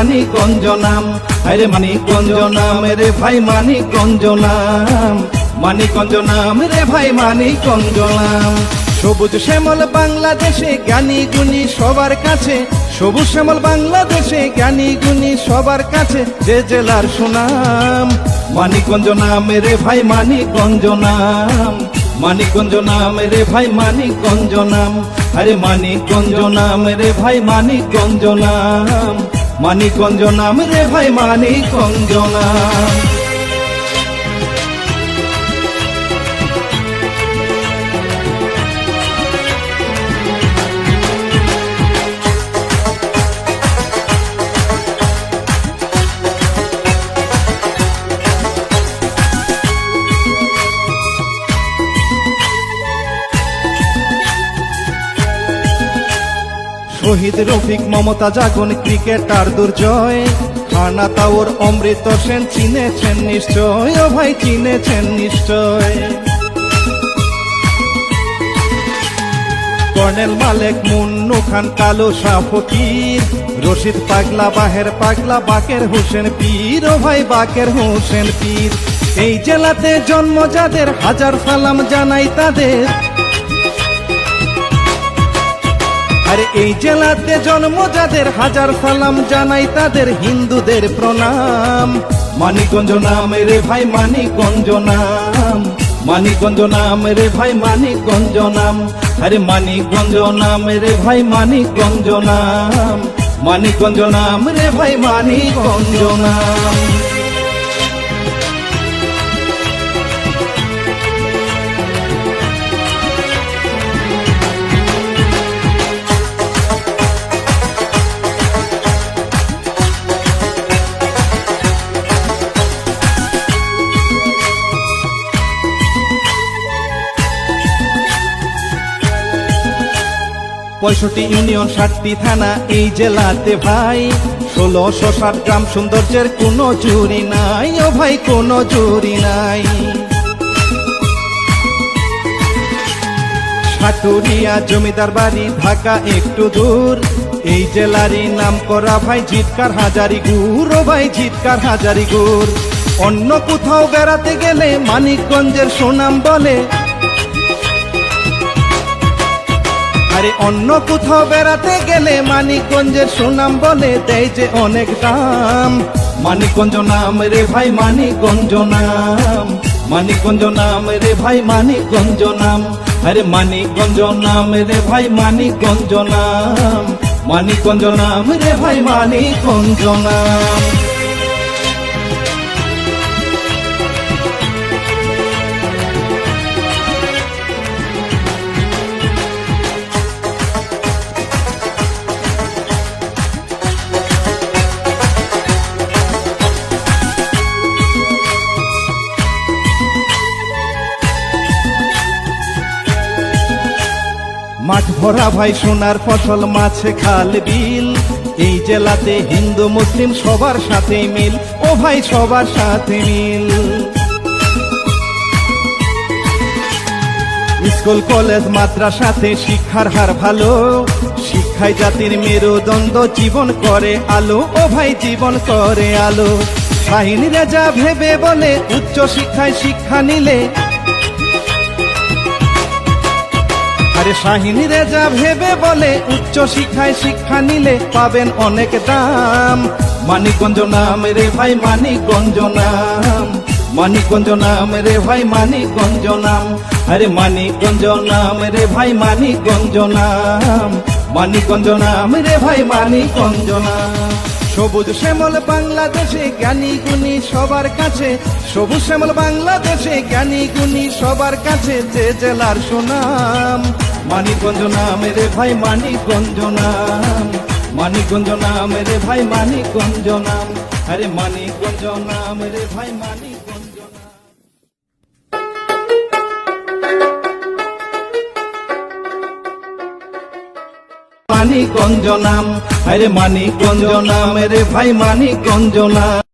মানিকগঞ্জ নাম, আরে মানিকগঞ্জ নাম রে ভাই মানিকগঞ্জ নাম, মানিকগঞ্জ নাম রে ভাই মানিকগঞ্জ নাম। সবুজ শ্যামল বাংলাদেশে জ্ঞানী গুণী সবার কাছে, সবুজ শ্যামল বাংলাদেশে জ্ঞানী গুণী সবার কাছে, যে জেলার সুনাম মানিকগঞ্জ নাম রে ভাই মানিকগঞ্জ নাম, মানিকগঞ্জ নাম রে ভাই মানিকগঞ্জ নাম, আরে মানিকগঞ্জ নাম রে ভাই মানিকগঞ্জ নাম, মানিকগঞ্জ নাম রে ভাই মানিকগঞ্জ নাম। শহীদ রফিক মমতা জাগন ক্রিকেটার দুর্জয়, খানা তাওর অমৃত সেন চিনেছেন নিশ্চয়, ও ভাই চিনেছেন নিশ্চয়। কর্নেল মালেক মুন্নু খান কালো শাহ ফকির, রশিদ পাগলা বাহের পাগলা বাকের হোসেন পীর, ও ভাই বাকের হোসেন পীর। এই জেলাতে জন্ম যাদের হাজার সালাম জানাই তাদের, আরে এই জেলাতে জন্ম যাদের হাজার সালাম জানাই তাদের, হিন্দুদের প্রণাম। মানিকগঞ্জ নাম রে ভাই মানিকগঞ্জ নাম, মানিকগঞ্জ নাম রে ভাই মানিকগঞ্জ নাম, আরে মানিকগঞ্জ নাম রে ভাই মানিকগঞ্জ নাম, মানিকগঞ্জ নাম রে ভাই মানিকগঞ্জ নাম। পঁয়ষট্টি ইউনিয়ন 60টি থানা এই জেলাতে ভাই, 1660 গ্রাম সৌন্দর্যের কোনো জুরি নাই, ও ভাই কোনো জুরি নাই। সাটুরিয়া জমিদার বাড়ি ঢাকা একটু দূর, এই জেলারই নাম করা ভাই জিতকার হাজারি গুড়, ও ভাই জিতকার হাজারি গুড়। অন্য কোথাও বেড়াতে গেলে মানিকগঞ্জের সুনাম বলে, আরে অন্য কোথাও বেড়াতে গেলে মানিকগঞ্জের সুনাম বলে, দেয় যে অনেক দাম। মানিকগঞ্জ নাম রে ভাই মানিকগঞ্জ নাম, মানিকগঞ্জ নাম রে ভাই মানিকগঞ্জ নাম, আরে মানিকগঞ্জ নাম রে ভাই মানিকগঞ্জ নাম, মানিকগঞ্জ নাম রে ভাই মানিকগঞ্জ নাম। মাঠ ভরা ভাই সোনার ফসল, মাছে খাল বিল, এই জেলাতে হিন্দু মুসলিম সবার সাথে মিল, ও ভাই সবার সাথে মিল। স্কুল কলেজ মাদ্রাসাতে শিক্ষার হার ভালো, শিক্ষায় জাতির মেরুদণ্ড, জীবন করে আলো, ও ভাই জীবন করে আলো। শাহিন রেজা ভেবে বলে উচ্চ শিক্ষায় শিক্ষা নিলে, আরে শাহিন রেজা ভেবে বলে উচ্চ শিক্ষায় শিক্ষা নিলে পাবেন অনেক দাম। মানিকগঞ্জ নাম রে ভাই মানিকগঞ্জ নাম, মানিকগঞ্জ নাম রে ভাই মানিকগঞ্জ নাম, আরে মানিকগঞ্জ নাম রে ভাই মানিকগঞ্জ নাম, মানিকগঞ্জ নাম রে ভাই মানিকগঞ্জ নাম। সবুজ শ্যামল বাংলাদেশে জ্ঞানী গুণী সবার কাছে, সবুজ শ্যামল বাংলাদেশে জ্ঞানী গুণী সবার কাছে, যে জেলার সুনাম মানিকগঞ্জ নাম রে ভাই মানিকগঞ্জ নাম, মানিকগঞ্জ নাম রে ভাই মানিকগঞ্জ নাম, আরে মানিকগঞ্জ নাম রে ভাই মানিকগঞ্জ নাম। মানিকগঞ্জ নাম, আরে মানিকগঞ্জ নাম রে ভাই মানিকগঞ্জ নাম।